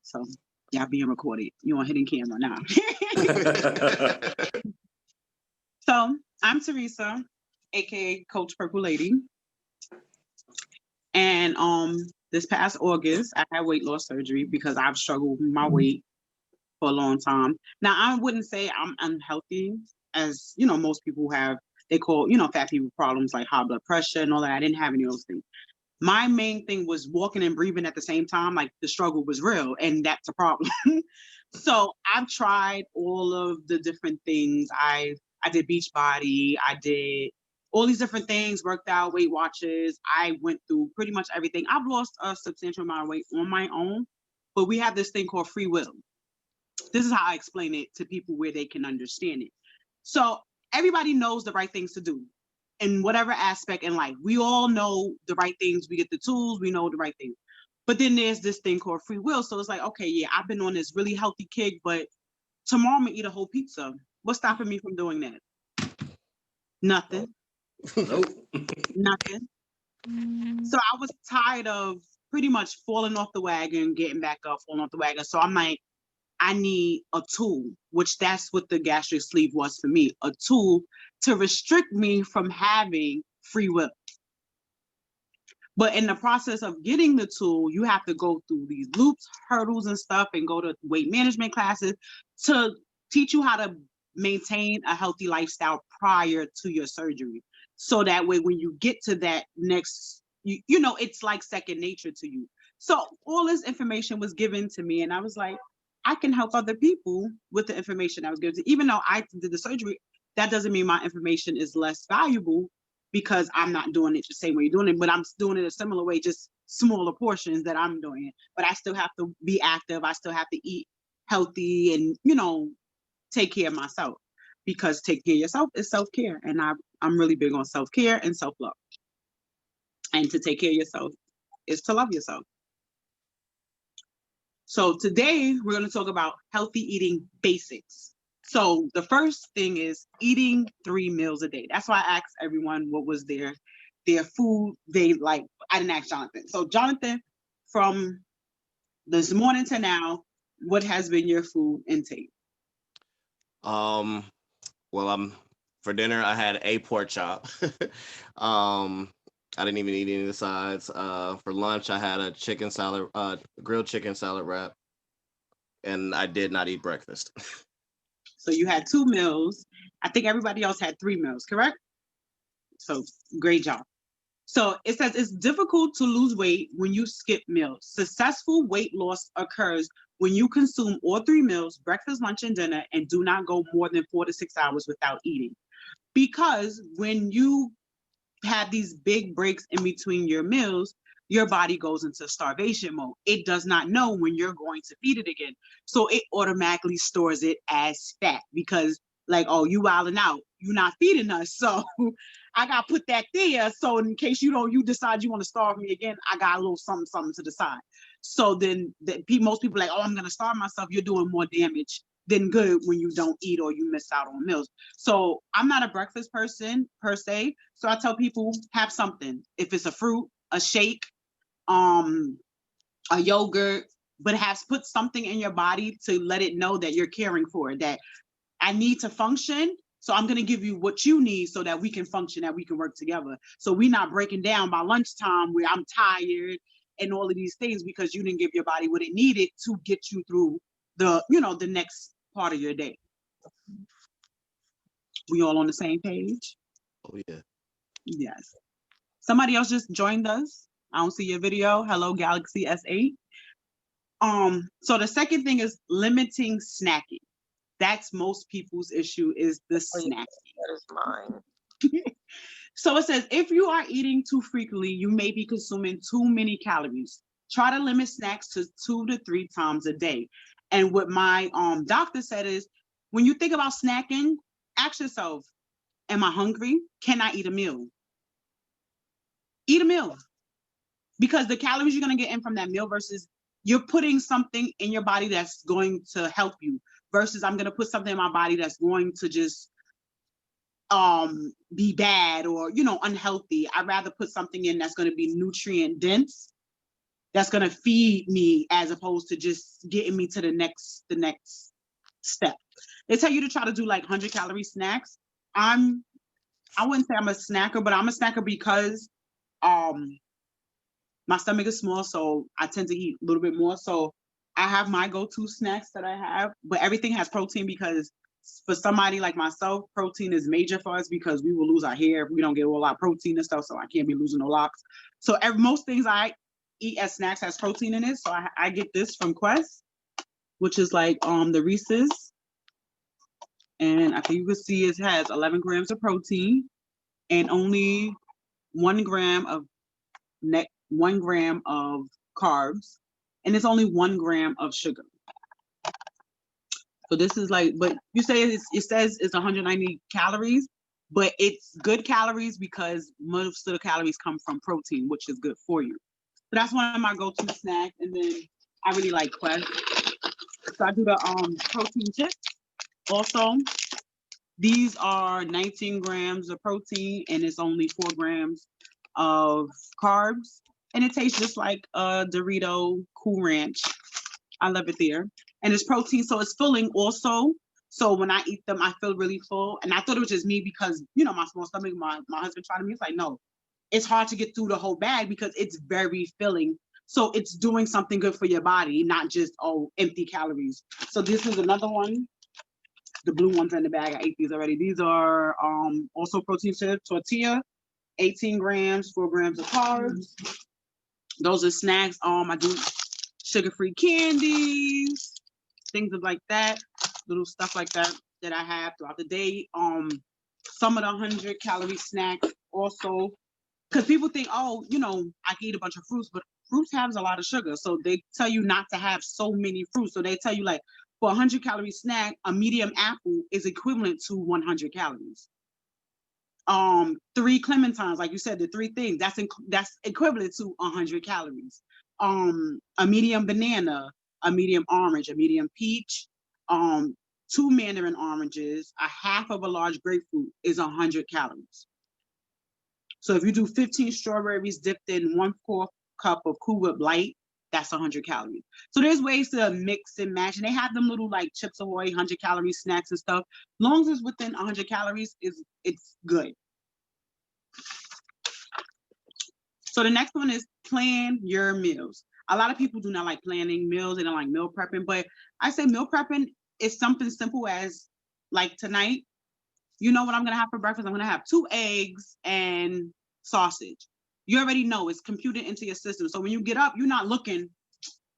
So y'all being recorded. You on hidden camera now. So I'm Teresa, aka Coach Purple Lady. And this past August I had weight loss surgery because I've struggled with my weight for a long time. Now I wouldn't say I'm unhealthy, as you know, most people have, they call, you know, fat people problems like high blood pressure and all that. I didn't have any of those things. My main thing was walking and breathing at the same time. Like the struggle was real, and that's a problem. So I've tried all of the different things. I did Beachbody. I did all these different things, worked out, Weight Watchers. I went through pretty much everything. I've lost a substantial amount of weight on my own, but we have this thing called free will. This is how I explain it to people where they can understand it. So everybody knows the right things to do in whatever aspect in life. We all know the right things. We get the tools. We know the right things. But then there's this thing called free will. So it's like, okay, yeah, I've been on this really healthy kick, but tomorrow I'm gonna eat a whole pizza. What's stopping me from doing that? Nothing. Nope. Nothing. So I was tired of pretty much falling off the wagon, getting back up, falling off the wagon. So I'm like, I need a tool, which that's what the gastric sleeve was for me, a tool to restrict me from having free will. But in the process of getting the tool, you have to go through these loops, hurdles and stuff, and go to weight management classes to teach you how to maintain a healthy lifestyle prior to your surgery. So that way, when you get to that next, you know, it's like second nature to you. So all this information was given to me, and I was like, I can help other people with the information I was given to. Even though I did the surgery, that doesn't mean my information is less valuable, because I'm not doing it the same way you're doing it, but I'm doing it a similar way, just smaller portions that I'm doing it. But I still have to be active. I still have to eat healthy and, you know, take care of myself, because taking care of yourself is self-care. And I'm really big on self-care and self-love. And to take care of yourself is to love yourself. So today we're going to talk about healthy eating basics. So the first thing is eating 3 meals a day. That's why I asked everyone what was their food they like. I didn't ask Jonathan. So Jonathan, from this morning to now, what has been your food intake? Well, for dinner I had a pork chop. I didn't even eat any of the sides. For lunch I had a chicken salad, grilled chicken salad wrap, and I did not eat breakfast. So you had 2 meals. I think everybody else had 3 meals, correct? So great job. So it says it's difficult to lose weight when you skip meals. Successful weight loss occurs when you consume all 3 meals, breakfast, lunch, and dinner, and do not go more than 4 to 6 hours without eating. Because when you have these big breaks in between your meals, your body goes into starvation mode. It does not know when you're going to feed it again. So it automatically stores it as fat, because like, oh, you wilding out, you're not feeding us. So I got to put that there. So in case you decide you want to starve me again, I got a little something to the side. So then most people are like, oh, I'm going to starve myself. You're doing more damage than good when you don't eat or you miss out on meals. So I'm not a breakfast person per se. So I tell people, have something. If it's a fruit, a shake, a yogurt, but put something in your body to let it know that you're caring for it, that I need to function. So I'm going to give you what you need so that we can function, that we can work together. So we're not breaking down by lunchtime where I'm tired and all of these things, because you didn't give your body what it needed to get you through the next part of your day. We all on the same page? Oh yeah. Yes. Somebody else just joined us. I don't see your video. Hello, Galaxy S8. So the second thing is limiting snacking. That's most people's issue, is the snacking. That is mine. So it says, if you are eating too frequently, you may be consuming too many calories. Try to limit snacks to 2 to 3 times a day. And what my doctor said is, when you think about snacking, ask yourself, am I hungry? Can I eat a meal? Eat a meal. Because the calories you're going to get in from that meal versus you're putting something in your body that's going to help you, versus I'm going to put something in my body that's going to just be bad or, unhealthy. I'd rather put something in that's going to be nutrient dense that's gonna feed me as opposed to just getting me to the next step. They tell you to try to do like 100-calorie snacks. I wouldn't say I'm a snacker, but I'm a snacker because um my stomach is small, so I tend to eat a little bit more. So I have my go-to snacks that I have, but everything has protein because for somebody like myself, protein is major for us because we will lose our hair if we don't get a lot of protein and stuff. So I can't be losing no locks. So most things I eat as snacks has protein in it. So I get this from Quest, which is like the Reese's, and I think you can see it has 11 grams of protein and only 1 gram of 1 gram of carbs, and it's only 1 gram of sugar. So this is like, but you say it says it's 190 calories, but it's good calories because most of the calories come from protein, which is good for you. So that's one of my go-to snacks. And then I really like Quest. So I do the protein chips. Also, these are 19 grams of protein and it's only 4 grams of carbs. And it tastes just like a Dorito Cool Ranch. I love it there. And it's protein, so it's filling also. So when I eat them, I feel really full. And I thought it was just me because, my small stomach, my husband tried to me. It's like, no, it's hard to get through the whole bag because it's very filling. So it's doing something good for your body, not just, empty calories. So this is another one. The blue ones in the bag, I ate these already. These are also protein chips, tortilla, 18 grams, 4 grams of carbs. Those are snacks. I do sugar-free candies, things of like that, little stuff like that I have throughout the day. Some of the 100-calorie snacks also, because people think, I can eat a bunch of fruits, but fruits has a lot of sugar. So they tell you not to have so many fruits. So they tell you like for a 100-calorie snack, a medium apple is equivalent to 100 calories. 3 clementines, like you said, the 3 things, that's equivalent to 100 calories. A medium banana, a medium orange, a medium peach, 2 mandarin oranges, a half of a large grapefruit is 100 calories. So if you do 15 strawberries dipped in 1/4 cup of Cool Whip Light, that's 100 calories. So there's ways to mix and match, and they have them little like Chips Ahoy 100-calorie snacks and stuff. Long as it's within 100 calories, it's good. So the next one is plan your meals. A lot of people do not like planning meals. They don't like meal prepping, but I say meal prepping is something simple as like tonight, you know what I'm going to have for breakfast? I'm going to have 2 eggs and sausage. You already know it's computed into your system. So when you get up, you're not looking,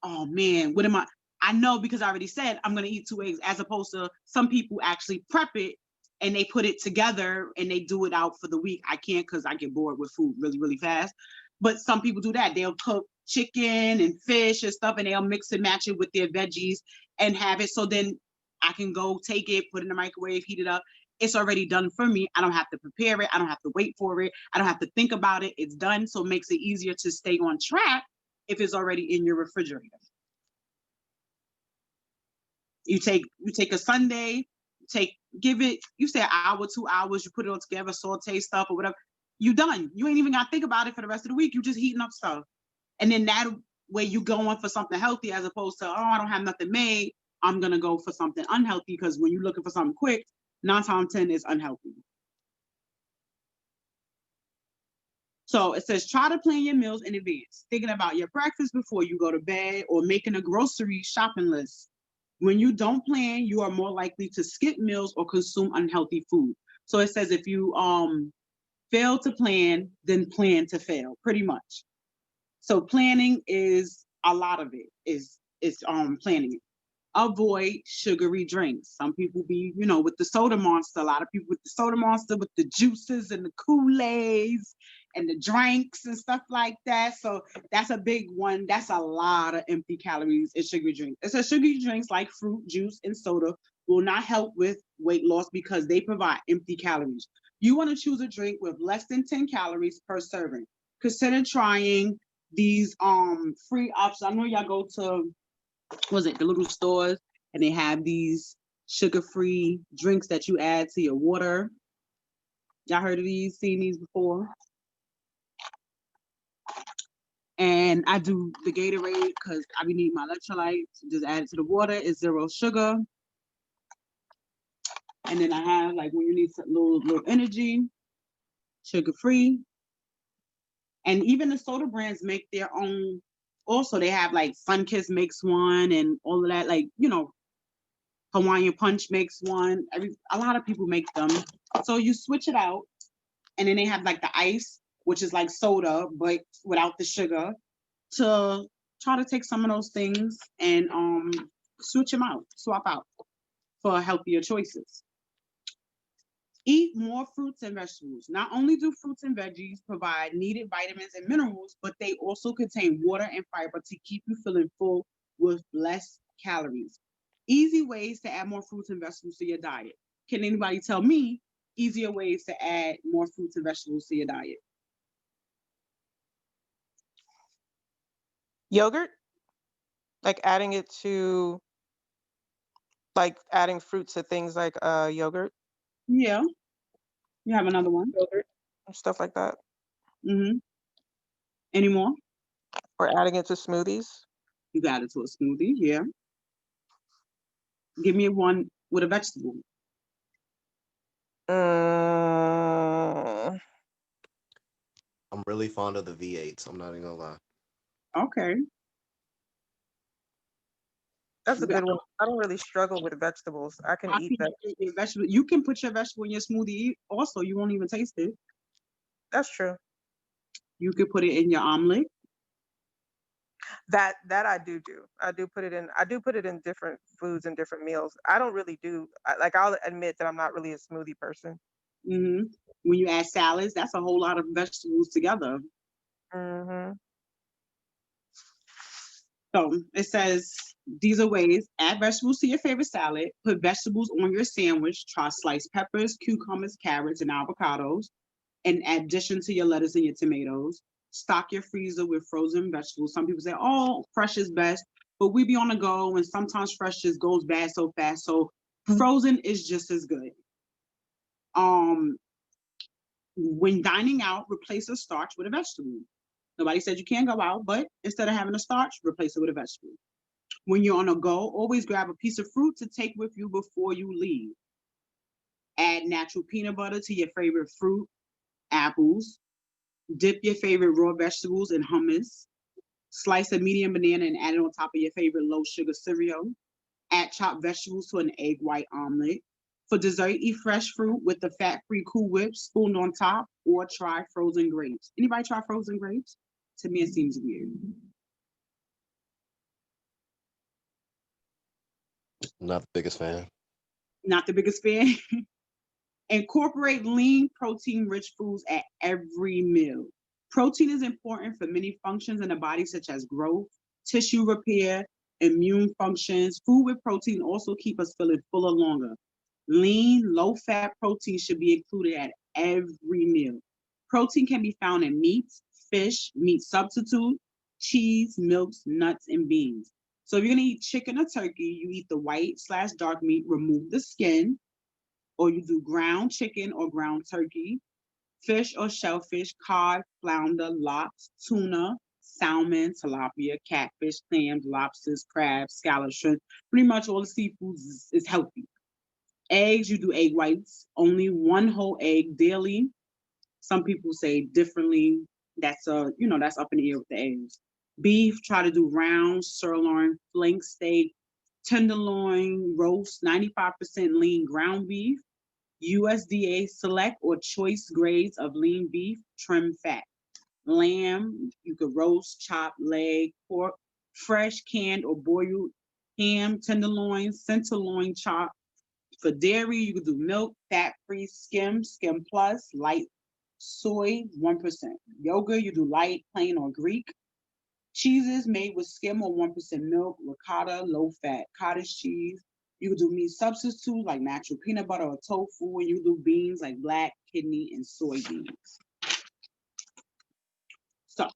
oh man, what am I know because I already said I'm going to eat 2 eggs, as opposed to some people actually prep it and they put it together and they do it out for the week. I can't because I get bored with food really, really fast. But some people do that. They'll cook chicken and fish and stuff, and they'll mix and match it with their veggies and have it. So then I can go take it, put it in the microwave, heat it up. It's already done for me. I don't have to prepare it. I don't have to wait for it. I don't have to think about it. It's done. So it makes it easier to stay on track if it's already in your refrigerator. You take a Sunday, give it, you say an hour, 2 hours, you put it all together, saute stuff or whatever. You done. You ain't even got to think about it for the rest of the week. You just heating up stuff. And then that way you going for something healthy as opposed to, I don't have nothing made. I'm going to go for something unhealthy, because when you're looking for something quick, 9 times 10 is unhealthy. So it says, try to plan your meals in advance, thinking about your breakfast before you go to bed, or making a grocery shopping list. When you don't plan, you are more likely to skip meals or consume unhealthy food. So it says if you fail to plan, then plan to fail, pretty much. So planning is a lot of it, is planning it. Avoid sugary drinks. Some people be, with the soda monster, a lot of people with the soda monster, with the juices and the Kool-Aids and the drinks and stuff like that. So that's a big one. That's a lot of empty calories in sugary drinks. It says sugary drinks like fruit juice and soda will not help with weight loss because they provide empty calories. You want to choose a drink with less than 10 calories per serving. Consider trying these free options. I know y'all go to the little stores, and they have these sugar-free drinks that you add to your water. Y'all heard of these, seen these before? And I do the Gatorade because I be need my electrolytes. Just add it to the water. It's zero sugar. And then I have like when you need some little energy, sugar free. And even the soda brands make their own. Also, they have like Sunkist makes one and all of that. Like Hawaiian Punch makes one. A lot of people make them. So you switch it out, and then they have like the ice, which is like soda but without the sugar. To try to take some of those things and swap out for healthier choices. Eat more fruits and vegetables. Not only do fruits and veggies provide needed vitamins and minerals, but they also contain water and fiber to keep you feeling full with less calories. Easy ways to add more fruits and vegetables to your diet. Can anybody tell me easier ways to add more fruits and vegetables to your diet? Yogurt, like adding it to like adding fruit to things like yogurt, Yeah, you have another one. yogurt, and stuff like that, Mm-hmm. Any more? or adding it to smoothies. You got it to a smoothie. Yeah. Give me one with a vegetable. Mm, I'm really fond of the V8s. I'm not even gonna lie. Okay. that's You a got good one. I don't really struggle with vegetables. I can I eat think that. your vegetable. You can put your vegetable in your smoothie. Also, you won't even taste it. That's true. You could put it in your omelet. That I do do. I do put it in. I do put it in different foods and different meals. I don't really do. Like I'll admit that I'm not really a smoothie person. Hmm. When you add salads, that's a whole lot of vegetables together. Hmm. So it says these are ways: add vegetables to your favorite salad. Put vegetables on your sandwich. Try sliced peppers, cucumbers, carrots, and avocados. In addition to your lettuce and your tomatoes. Stock your freezer with frozen vegetables. Some people say, oh, fresh is best, but we be on the go and sometimes fresh just goes bad so fast. So frozen is just as good. Um, when dining out, replace a starch with a vegetable. Nobody said you can't go out, but instead of having a starch, replace it with a vegetable. When you're on a go, always grab a piece of fruit to take with you before you leave. Add natural peanut butter to your favorite fruit, apples. Dip your favorite raw vegetables in hummus. Slice a medium banana and add it on top of your favorite low sugar cereal. Add chopped vegetables to an egg white omelet. For dessert, eat fresh fruit with the fat-free Cool Whip spooned on top, or try frozen grapes. Anybody try frozen grapes? To me, it seems weird. Not the biggest fan. Not the biggest fan. Incorporate lean, protein-rich foods at every meal. Protein is important for many functions in the body, such as growth, tissue repair, immune functions. Food with protein also keep us feeling fuller longer. Lean, low-fat protein should be included at every meal. Protein can be found in meats, fish, meat substitute, cheese, milks, nuts, and beans. So if you're gonna eat chicken or turkey, you eat the white slash dark meat, remove the skin, or you do ground chicken or ground turkey, fish or shellfish, cod, flounder, lox, tuna, salmon, tilapia, catfish, clams, lobsters, crabs, scallops, shrimp. Pretty much all the seafoods is healthy. Eggs, you do egg whites, only one whole egg daily. Some people say differently. That's up in the air with the eggs. Beef, try to do round, sirloin, flank steak, tenderloin, roast, 95% lean ground beef. USDA select or choice grades of lean beef, trim fat. Lamb, you could roast, chop, leg, pork, fresh, canned, or boiled ham, tenderloin, tenderloin chop. For dairy, you could do milk, fat-free, skim plus, light soy, 1%. Yogurt, you do light, plain, or Greek. Cheeses made with skim or 1% milk, ricotta, low fat, cottage cheese. You can do meat substitutes like natural peanut butter or tofu, and you do beans like black, kidney, and soybeans. So,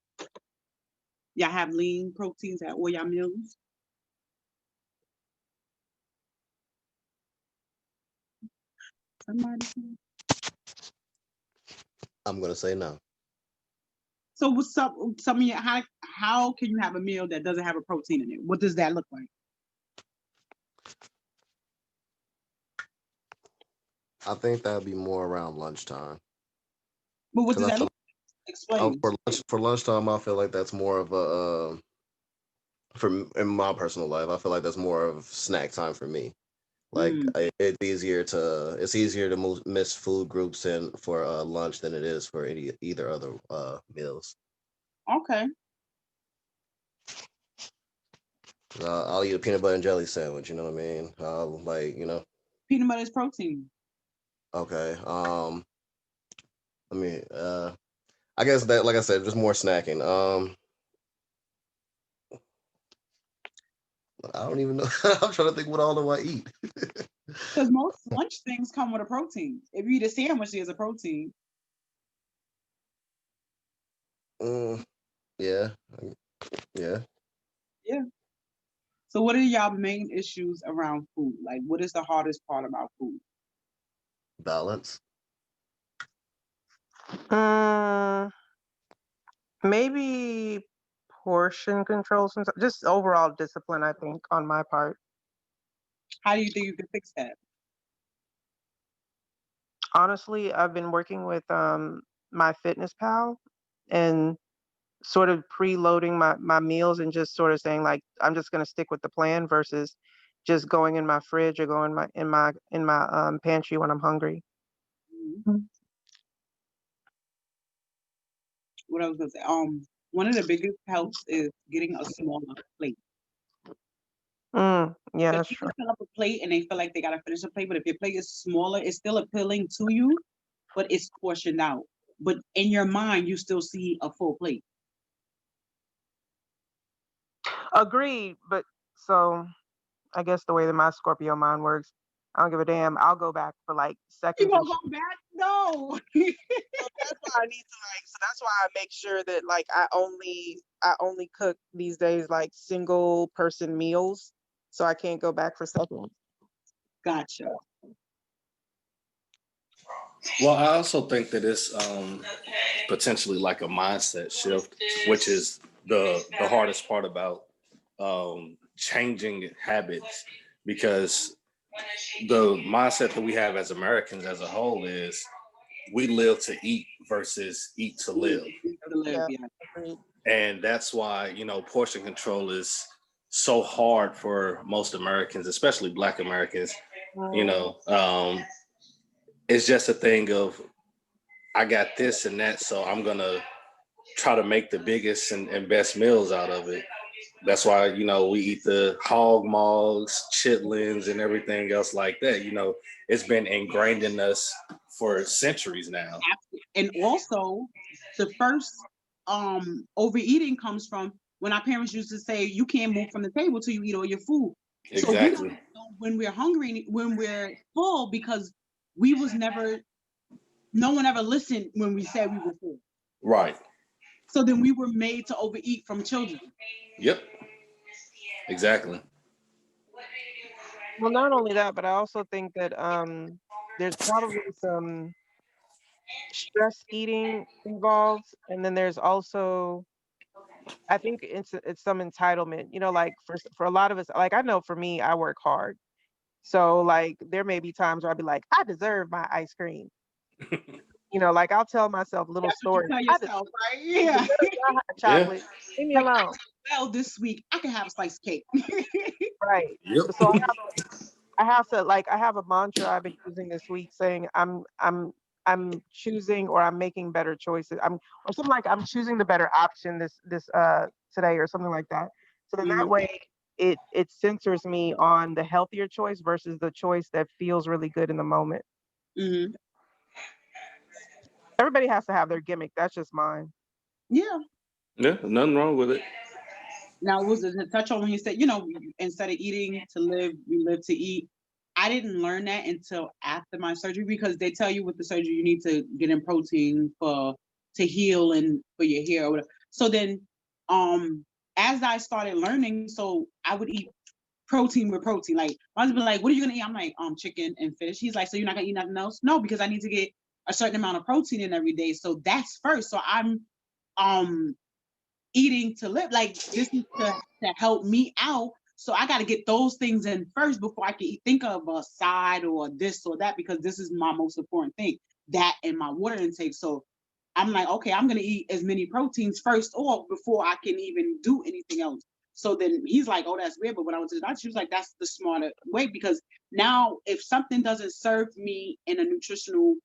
y'all have lean proteins at all y'all meals? Somebody? I'm gonna say no. So what's up? Tell me how can you have a meal that doesn't have a protein in it? What does that look like? I think that would be more around lunchtime But what because does I that feel look like? Explain. for lunchtime I feel like that's more of a in my personal life I feel like that's more of snack time for me. Like Mm, it's easier to miss food groups and for lunch than it is for either other meals. okay. I'll eat a peanut butter and jelly sandwich. You know what I mean? Like Peanut butter is protein. okay. I mean, I guess that like I said, just more snacking. I don't even know. I'm trying to think what all do I eat. Because most lunch things come with a protein. If you eat a sandwich, there's a protein. Mm, yeah, yeah. Yeah. So what are y'all main issues around food? Like what is the hardest part about food? Balance. Mm, maybe portion control, just overall discipline, I think, on my part. How do you think you can fix that? Honestly, I've been working with my fitness pal and sort of preloading my meals and just sort of saying like I'm just going to stick with the plan versus just going in my fridge or going in my pantry when I'm hungry. Mhm. Mm. What I was gonna say. One of the biggest helps is getting a smaller plate. Yeah, Because that's true. people fill up a plate and they feel like they gotta finish a plate, but if your plate is smaller, it's still appealing to you, but it's portioned out. But in your mind, you still see a full plate. Agreed, but so I guess the way that my Scorpio mind works, I don't give a damn. I'll go back for like You seconds and gonna go back? No. so that's why I need to like so that's why I make sure that like I only cook these days like single person meals so I can't go back for seconds. Gotcha. Well, I also think that it's potentially like a mindset shift, which is the hardest part about changing habits, because the mindset that we have as Americans as a whole is we live to eat versus eat to live. To live, Yeah, yeah. agreed. And that's why, portion control is so hard for most Americans, especially Black Americans. You Mm. know, it's just a thing of I got this and that, so I'm gonna try to make the biggest and best meals out of it. That's why, we eat the hog maws, chitlins, and everything else like that. It's been ingrained in us for centuries now. And also, the first overeating comes from when our parents used to say you can't move from the table till you eat all your food. So we don't Exactly. know when we're hungry, when we're full, because we was never, no one ever listened when we said we were full. Right. So then we were made to overeat from children. Yep. Exactly. Well, not only that, but I also think that there's probably some stress eating involved, and then there's also I think it's some entitlement. Like for a lot of us, like I know for me, I work hard. So like there may be times where I'd be like, I deserve my ice cream. Like I'll tell myself little That's what you stories. tell I yourself, right? deserve Yeah. my hot Yeah. chocolate. Leave me Like I alone. did well this week. I can have a slice of cake. Right. So Yep. I have to like I have a mantra I've been using this week saying I'm choosing or I'm making better choices. Or something like I'm choosing the better option this today or something like that. So then that Hmm. way it centers me on the healthier choice versus the choice that feels really good in the moment. Hmm. Everybody has to have their gimmick. That's just mine. Yeah. Yeah. Nothing wrong with it. Now, was it to touch on when you said, instead of eating to live, we live to eat? I didn't learn that until after my surgery because they tell you with the surgery you need to get in protein for to heal and for your hair or whatever. So then, as I started learning, so I would eat protein with protein. Like my husband, like, what are you gonna eat? I'm like, chicken and fish. He's like, so you're not gonna eat nothing else? No, because I need to get a certain amount of protein in every day. So that's first. So I'm eating to live. Like this is to help me out. So I got to get those things in first before I can think of a side or this or that, because this is my most important thing, that and my water intake. So I'm like, okay, I'm going to eat as many proteins first or before I can even do anything else. So then he's like, oh, that's weird. But when I went to the doctor, she was like, that's the smarter way, because now if something doesn't serve me in a nutritional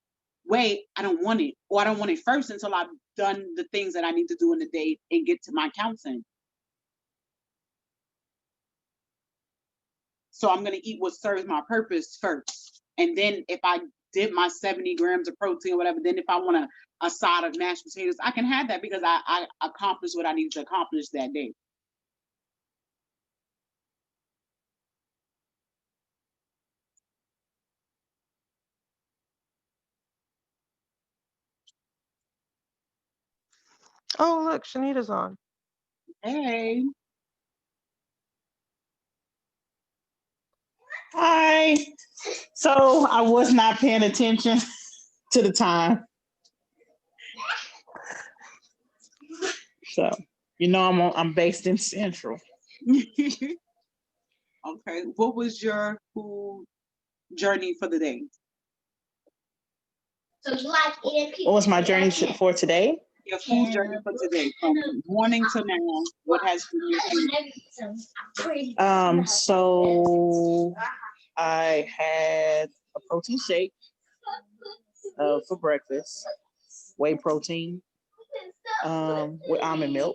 way, I don't want it, or I don't want it first until I've done the things that I need to do in the day and get to my counting. So I'm going to eat what serves my purpose first. And then if I did my 70 grams of protein or whatever, then if I want a side of mashed potatoes, I can have that because I accomplished what I needed to accomplish that day. Oh, look, Shanita's on. Hey. Hi. So I was not paying attention to the time. So I'm based in Central. Okay. What was your food journey for the day? What was my journey for today? Your food journey for today, from morning to now. What has been your food? So I had a protein shake for breakfast, whey protein, with almond milk.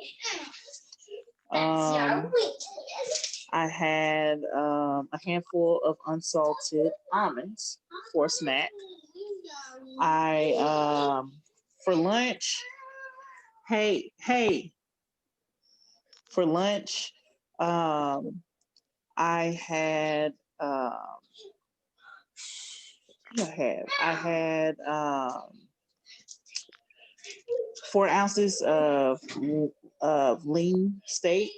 I had a handful of unsalted almonds for a snack. I for lunch. Hey. For lunch, I had I had 4 ounces of lean steak,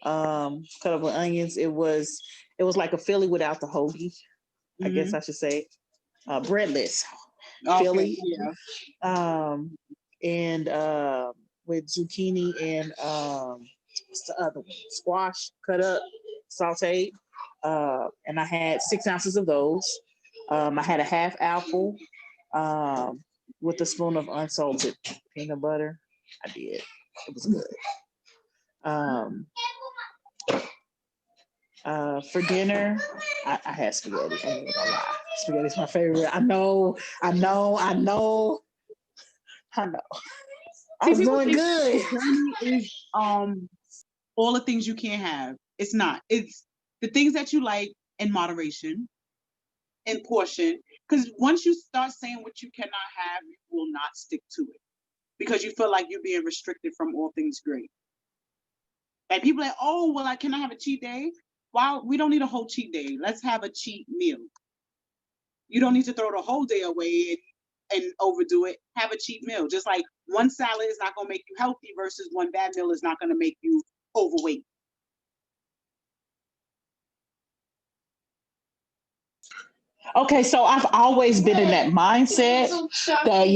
cut up with onions. It was like a Philly without the hoagie, I guess I should say. Breadless Philly. Yeah. And with zucchini and what's the other one? Squash cut up, sauteed. And I had 6 ounces of those. I had a half apple with a spoon of unsalted peanut butter. I did. It was good. For dinner, I had spaghetti. I'm not gonna lie. Spaghetti's my favorite. I know. I See, was people doing think good. journey is all the things you can't have. It's not. It's the things that you like in moderation, in portion. Because once you start saying what you cannot have, you will not stick to it because you feel like you're being restricted from all things great. Like people are like, oh, well, I cannot have a cheat day. Wow, we don't need a whole cheat day. Let's have a cheat meal. You don't need to throw the whole day away and overdo it. Have a cheat meal. Just like one salad is not going to make you healthy versus one bad meal is not going to make you overweight. Okay, so I've always been in that mindset that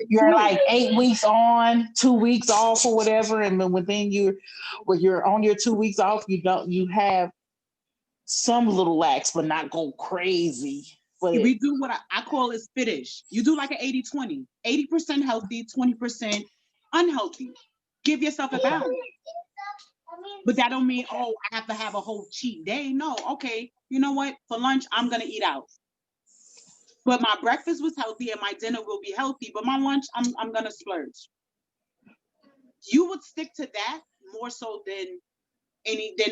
you're like 8 weeks on, 2 weeks off or whatever, and then when you're on your 2 weeks off, you have some little lax, but not go crazy. But We do what I call it spittish. You do like an 80-20. 80% healthy, 20% unhealthy. Give yourself a balance. But that don't mean, oh, I have to have a whole cheat day. No, okay. You know what? For lunch, I'm going to eat out. But my breakfast was healthy and my dinner will be healthy. But my lunch, I'm going to splurge. You would stick to that more so than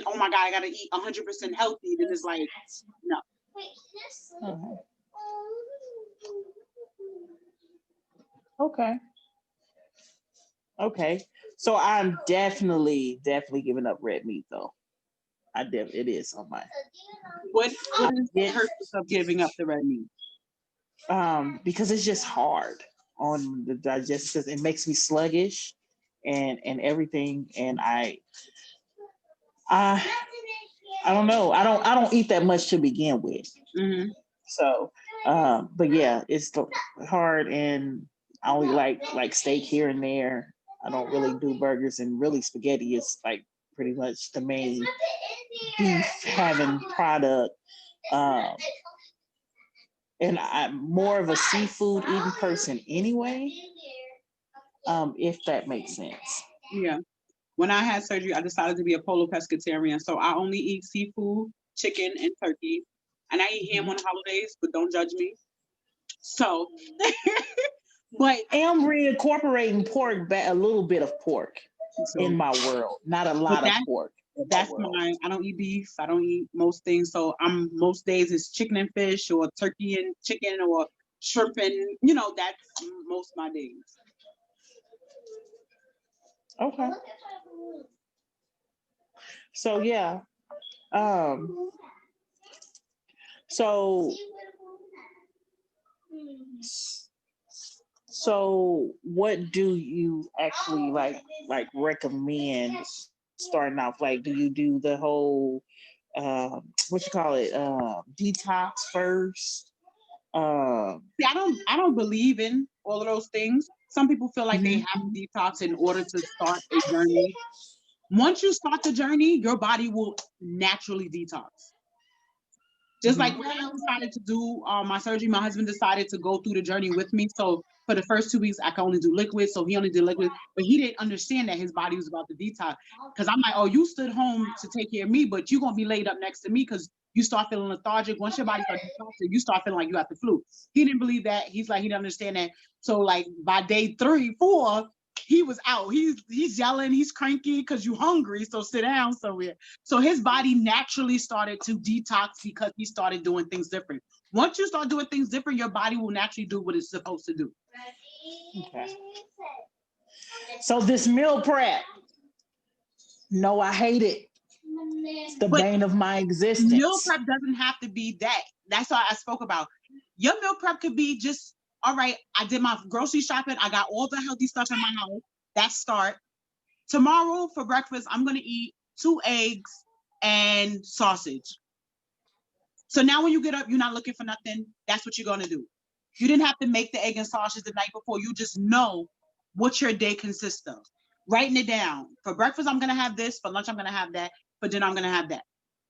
oh my God, I got to eat 100% healthy. Then it's like, no. Okay. So I'm definitely giving up red meat though. It is on my. What is the purpose of giving up the red meat? Because it's just hard on the digestive. It makes me sluggish and everything. And I don't know. I don't eat that much to begin with. Mm-hmm. So, but yeah, it's hard, and I only like steak here and there. I don't really do burgers, and really spaghetti is like pretty much the main beef having product. Um, and I'm more of a seafood eating person anyway. If that makes sense. Yeah. When I had surgery, I decided to be a polo pescatarian. So I only eat seafood, chicken, and turkey. And I eat ham on holidays, but don't judge me. So, but I'm reincorporating pork back, a little bit of pork so, in my world, not a lot of pork. that's mine. I don't eat beef. I don't eat most things. So I'm most days is chicken and fish or turkey and chicken or shrimp and that's most of my days. Okay. So yeah. Um so what do you actually recommend starting off? Like, do you do the whole what you call it, detox first? See, I don't believe in all of those things. Some people feel like they have to detox in order to start a journey. Once you start the journey, your body will naturally detox. Just like when I decided to do my surgery, my husband decided to go through the journey with me. So for the first 2 weeks, I could only do liquid. So he only did liquid, but he didn't understand that his body was about to detox. Because I'm like, oh, you stood home to take care of me, but you're going to be laid up next to me because you start feeling lethargic. Once your body starts detoxing, you start feeling like you have the flu. He didn't believe that. He's like, he didn't understand that. So like by day 3, 4, he was out. He's yelling. He's cranky because you hungry. So sit down somewhere. So his body naturally started to detox because he started doing things different. Once you start doing things different, your body will naturally do what it's supposed to do. Okay. So this meal prep, no, I hate it. It's the bane of my existence. Meal prep doesn't have to be that. That's what I spoke about. Your meal prep could be just, all right, I did my grocery shopping. I got all the healthy stuff in my house. That's start. Tomorrow for breakfast, I'm going to eat 2 eggs and sausage. So now when you get up, you're not looking for nothing. That's what you're going to do. You didn't have to make the egg and sausage the night before. You just know what your day consists of. Writing it down. For breakfast, I'm going to have this. For lunch, I'm going to have that. For dinner, I'm going to have that.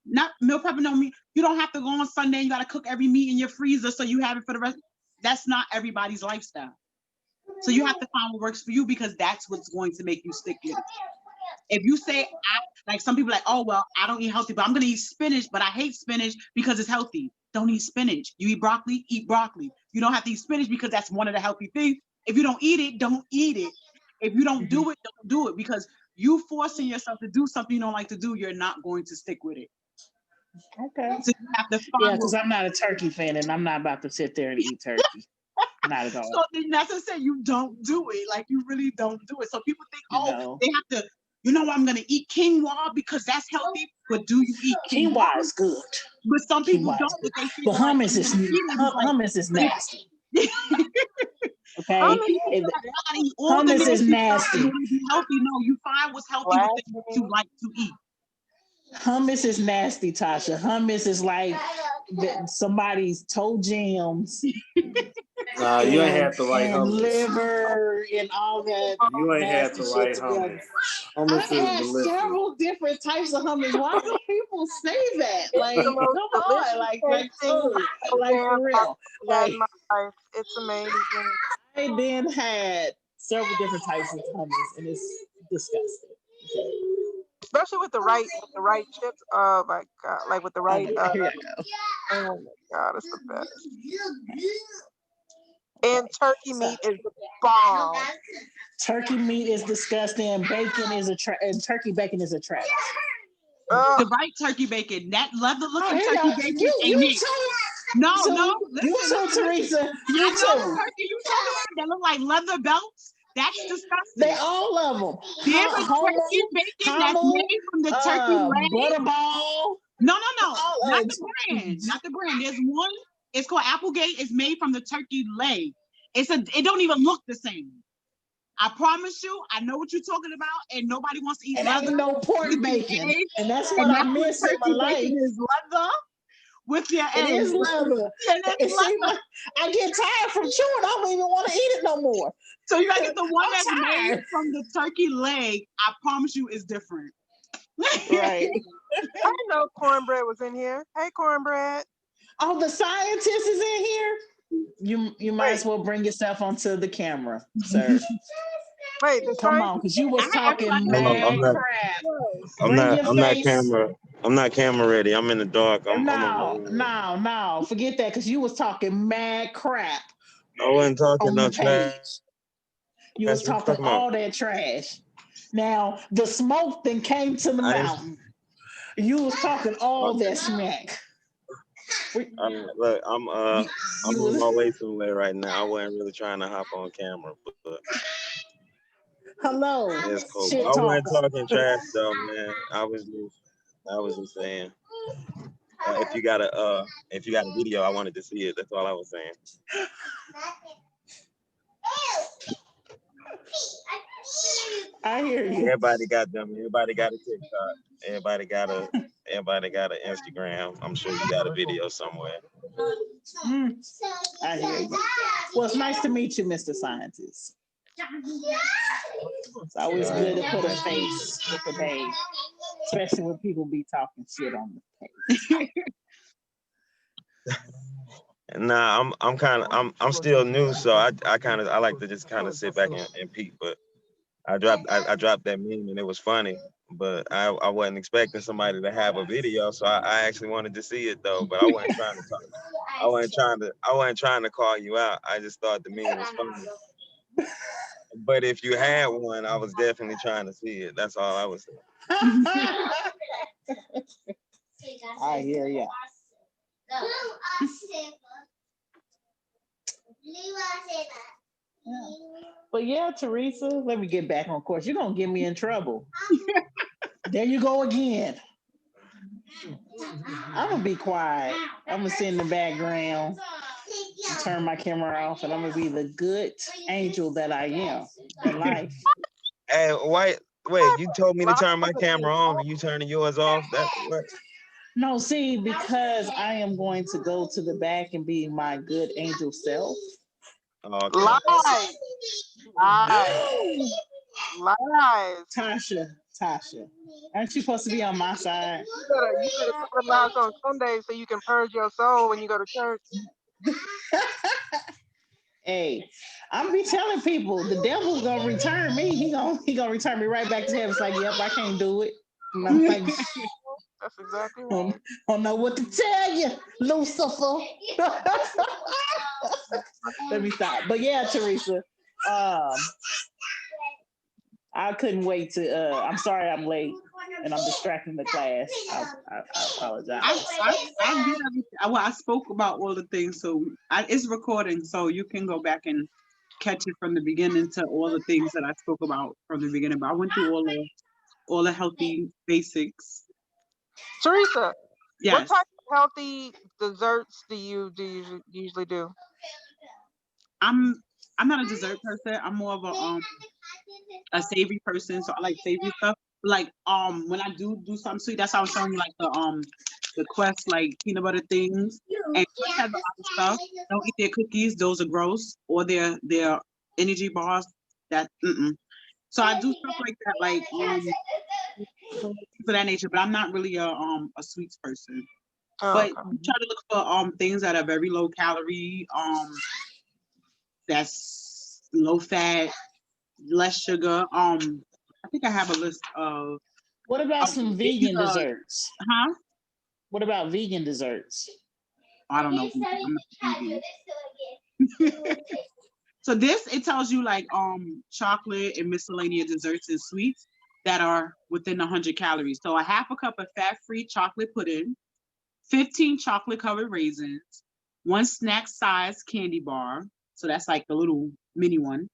Not meal prepping, no meat. You don't have to go on Sunday and you got to cook every meat in your freezer so you have it for the rest. That's not everybody's lifestyle. So you have to find what works for you because that's what's going to make you stick with it. If you say, like some people like, oh, well, I don't eat healthy, but I'm going to eat spinach, but I hate spinach because it's healthy. Don't eat spinach. You eat broccoli, eat broccoli. You don't have to eat spinach because that's one of the healthy things. If you don't eat it, don't eat it. If you don't do it, don't do it because you forcing yourself to do something you don't like to do, you're not going to stick with it. Okay. So you have to find because I'm not a turkey fan and I'm not about to sit there and eat turkey. Not at all. So that's what I said. You don't do it. Like you really don't do it. So people think, they have to. I'm going to eat quinoa because that's healthy. But do you eat quinoa? Quinoa is good. But some people don't. But hummus is nasty. Okay. Hummus is nasty. Healthy. No, you find what's healthy with the things you like to eat. Hummus is nasty, Tasha. Hummus is like somebody's toe jams. Nah, you ain't have to like hummus. Liver and all that. You ain't have to like hummus. Hummus is delicious. Several different types of hummus. Why do people say that? Like, come on, like for real. Like, it's amazing. I then had several different types of hummus, and it's disgusting. Okay. Especially with the right chips. Oh my god! Like with the right. Here I go. Oh my god, it's the best. And turkey meat is the bomb. Turkey meat is disgusting. Bacon is and turkey bacon is a trap. The right turkey bacon, that leather-looking turkey bacon ain't it. No. Listen, you too, Teresa. You too. Turkey you talking about that look like leather belts. That's disgusting. They all of them. There's a turkey bacon that's made from the turkey leg. Butterball. No. Not the brand. Not the brand. There's one. It's called Applegate. It's made from the turkey leg. It don't even look the same. I promise you, I know what you're talking about, and nobody wants to eat leather. No pork bacon, and that's what I miss in my life. Is leather. with your It eggs. is leather. And It it's seems like I get tired from chewing. I don't even want to eat it no more. so you gotta get the one that's I'm made tired. from the turkey leg. I promise you, it's different. Right. I didn't know cornbread was in here. Hey, cornbread. Oh, the scientist is in here. You might Wait, as well bring yourself onto the camera, sir. wait. The Come science. on, because you was I act like talking a Hold on, mad I'm not. man. crap. I'm Bring not. your I'm not face. camera. I'm not camera ready. I'm in the dark. I'm on my No, way. no, no. Forget that because you was talking mad crap I wasn't talking on no the trash. page. You What was you talking talking about? all that trash. Now the smoke then came to the I ain't. mountain. You was talking all that smack. Look, I'm You, I'm you on was my way somewhere right now. I wasn't really trying to hop on camera, but hello, it's cool. But shit I wasn't talker. talking trash though, man. I was just saying. If you got a video, I wanted to see it. That's all I was saying. I hear you. Everybody got them. Everybody got a TikTok. Everybody got an Instagram. I'm sure you got a video somewhere. Mm, I hear you. Well, it's nice to meet you, Mr. Scientist. It's always All good right. to put a Nice to meet you. face with a name, especially when people be talking shit on the page. Nah, I'm still new, so I like to just kind of sit back and peek. But I dropped that meme and it was funny, but I wasn't expecting somebody to have a video, so I actually wanted to see it though. But I wasn't trying to talk. I wasn't trying to call you out. I just thought the meme was funny. But if you had one, I was definitely trying to see it. That's all I was saying. I hear ya. Yeah. But yeah, Teresa, let me get back on course. You're gonna get me in trouble. There you go again. I'm gonna be quiet. I'm gonna sit in the background, turn my camera off, and I'm gonna be the good angel that I am in life. Hey, wait, you told me to turn my camera on and you turning yours off? That what? No, see, because I am going to go to the back and be my good angel self. Oh, okay. Lies, lies, lies. Tasha, aren't you supposed to be on my side? You better come to my house on Sunday so you can purge your soul when you go to church. Hey, I'm be telling people the devil's gonna return me. He gonna return me right back to heaven. It's like, yep, I can't do it. And I'm like, That's exactly I right. don't know what to tell you, Lucifer. Let me stop. But yeah, Teresa, um, I couldn't wait to. I'm sorry I'm late and I'm distracting the class. I apologize. I did everything. Well, I spoke about all the things, so it's recording, so you can go back and catch it from the beginning to all the things that I spoke about from the beginning. But I went through all the healthy basics. Teresa, what Yes, type of healthy desserts do you usually do? I'm I'm not a dessert person. I'm more of a savory person, so I like savory stuff. Like when I do something sweet, that's how I was showing you like the Quest like peanut butter things. And Quest has a lot of stuff. Don't eat their cookies; those are gross. Or their energy bars. That So I do stuff like that, like things of that nature. But I'm not really a sweets person. Oh, But okay. you try to look for things that are very low calorie, that's low fat, less sugar. I think I have a list of What about some these vegan desserts? huh? What about vegan desserts? I don't know. I'm not vegan. So this it tells you like chocolate and miscellaneous desserts and sweets that are within 100 calories. So a half a cup of fat-free chocolate pudding, 15 chocolate covered raisins, one snack size candy bar. So that's like the little mini one.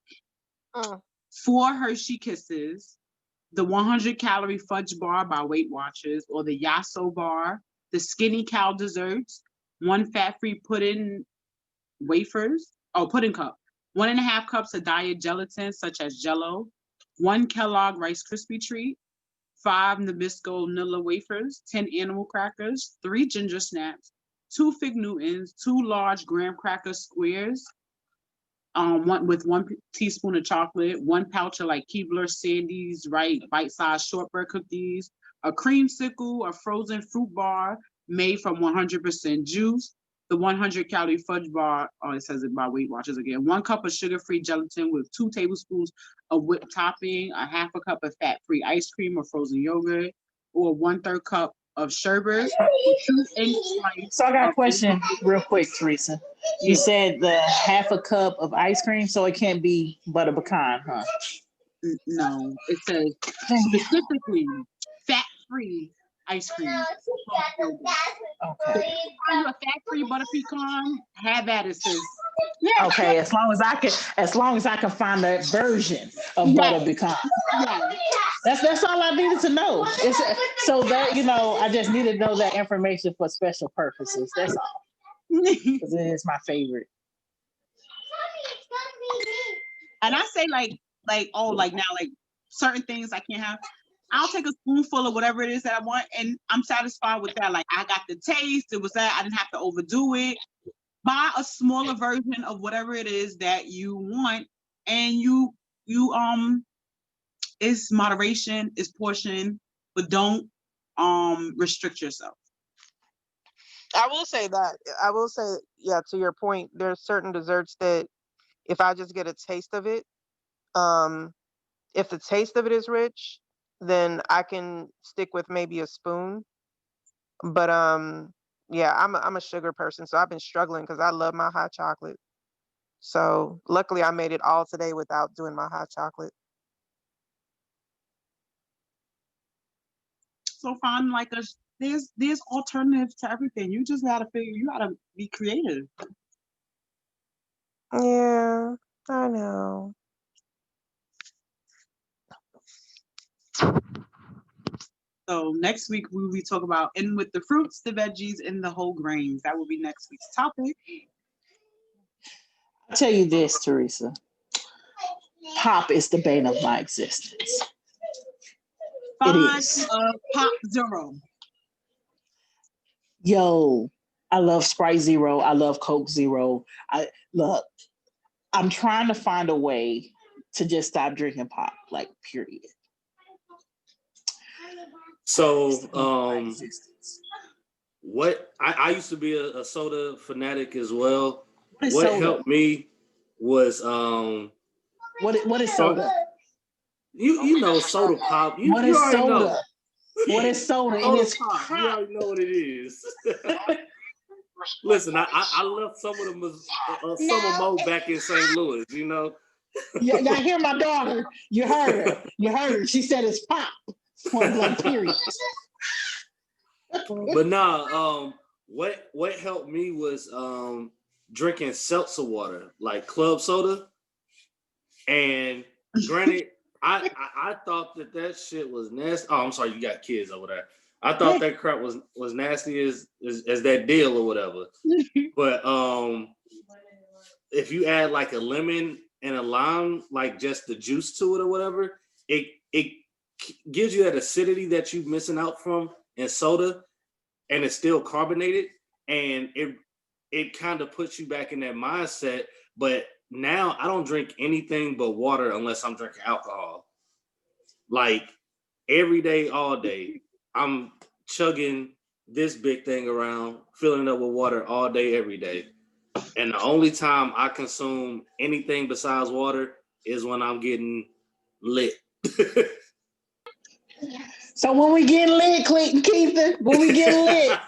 Mm. 4 Hershey Kisses, the 100 calorie fudge bar by Weight Watchers, or the Yasso bar, the Skinny Cow desserts, one fat-free pudding wafers, pudding cup, 1.5 cups of diet gelatin such as Jello, 1 Kellogg Rice Krispie treat, 5 Nabisco Nilla wafers, 10 animal crackers, 3 ginger snaps, 2 fig Newtons, 2 large graham cracker squares, one teaspoon of chocolate, 1 pouch of like Keebler Sandy's right bite-sized shortbread cookies, a creamsicle, a frozen fruit bar made from 100% juice, the 100-calorie fudge bar. Oh, it says it by Weight Watchers again. 1 cup of sugar-free gelatin with 2 tablespoons of whipped topping, a half a cup of fat-free ice cream or frozen yogurt, or 1/3 cup of sherbet, 2-inch slice. So I got a of question real quick, Teresa. You said the half a cup of ice cream, so it can't be butter pecan, huh? No, it says specifically fat-free ice cream. Okay. You a fat-free butter pecan? Have at it, sis. Yeah. Okay, as long as I can find that version of butter pecan. Yeah. That's all I needed to know. So that I just needed to know that information for special purposes. That's all. Because it is my favorite. And I say like now certain things I can't have. I'll take a spoonful of whatever it is that I want, and I'm satisfied with that. Like I got the taste. It was that I didn't have to overdo it. Buy a smaller version of whatever it is that you want, and you it's moderation, it's portion, but don't restrict yourself. I will say that. I will say, yeah, to your point, there's certain desserts that if I just get a taste of it, if the taste of it is rich, then I can stick with maybe a spoon. But yeah, I'm a sugar person, so I've been struggling because I love my hot chocolate. So luckily I made it all today without doing my hot chocolate. So find like there's alternatives to everything. You just gotta be creative. Yeah, I know. So next week we will be talking about in with the fruits, the veggies, and the whole grains. That will be next week's topic. I'll tell you this, Teresa. Pop is the bane of my existence. It is. Pop Zero. Yo, I love Sprite Zero. I love Coke Zero. I'm trying to find a way to just stop drinking pop, like period. So, what I used to be a soda fanatic as well. What helped me was what is soda? You know soda pop. What is soda? Know. What is soda? Soda It is pop. You already know what it is. Listen, I left some of them Summer Mo back in St. Louis. You know. Y'all hear my daughter? You heard her. You heard her. She said it's pop. Point blank. Period. But nah, what helped me was drinking seltzer water, like club soda. And granted, I thought that shit was nasty. Oh, I'm sorry, you got kids over there. I thought that crap was nasty as that deal or whatever. But if you add like a lemon and a lime, like just the juice to it or whatever, it gives you that acidity that you're missing out from in soda, and it's still carbonated, and it kind of puts you back in that mindset. But now I don't drink anything but water unless I'm drinking alcohol. Like every day, all day, I'm chugging this big thing around, filling it up with water all day, every day. And the only time I consume anything besides water is when I'm getting lit. So when we get lit, Keitha, when we get lit,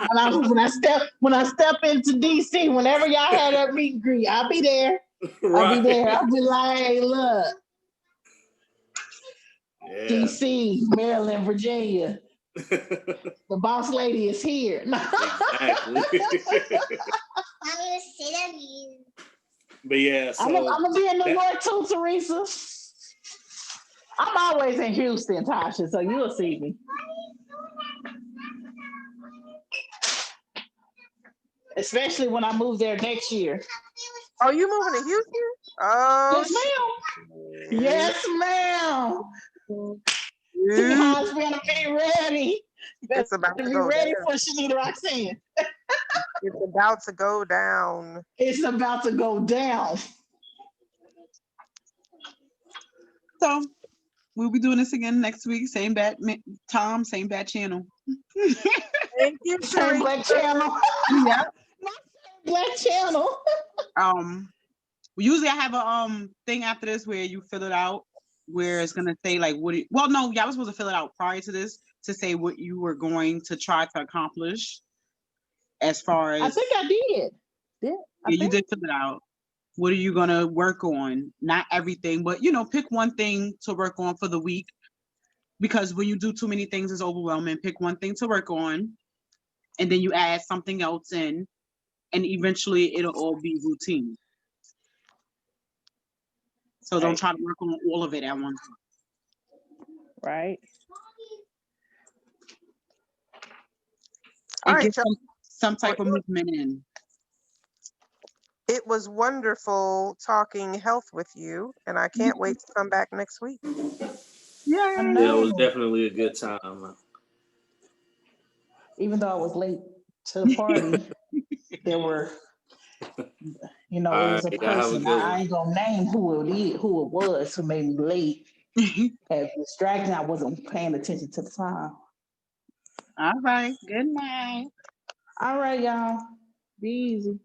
when I step into DC, whenever y'all have that meet and greet, I'll be there. Right. I'll be there. I'll be like, hey, look. Yeah. DC, Maryland, Virginia. The boss lady is here. Exactly. But yeah, so I'm gonna be in New York too, Teresa. I'm always in Houston, Tasha, so you'll see me. Especially when I move there next year. Oh, you moving to Houston? Oh, yes, ma'am. See, husband, be ready. It's about to to be go ready down. for Shanita Roxanne. It's about to go down. It's about to go down. So we'll be doing this again next week. Same bad Tom, same bad channel. Thank you, Same black Teresa. channel. Yeah. Black channel. Usually I have a thing after this where you fill it out, where it's gonna say like what. No, y'all was supposed to fill it out prior to this to say what you were going to try to accomplish. As far as I think I did. Yeah, you did fill it out. What are you gonna work on? Not everything, but pick one thing to work on for the week. Because when you do too many things, it's overwhelming. Pick one thing to work on, and then you add something else in, and eventually it'll all be routine. So don't try to work on all of it at once. Right. All And right, get y'all. some type of movement in. It was wonderful talking health with you, and I can't wait to come back next week. Yeah. Yeah, it was definitely a good time. Even though I was late to the party, there were, it was a All right, y'all have a person. good I one. ain't gonna name who it was who made me late. As distracting, I wasn't paying attention to the time. All right. Good night. All right, y'all. Be easy.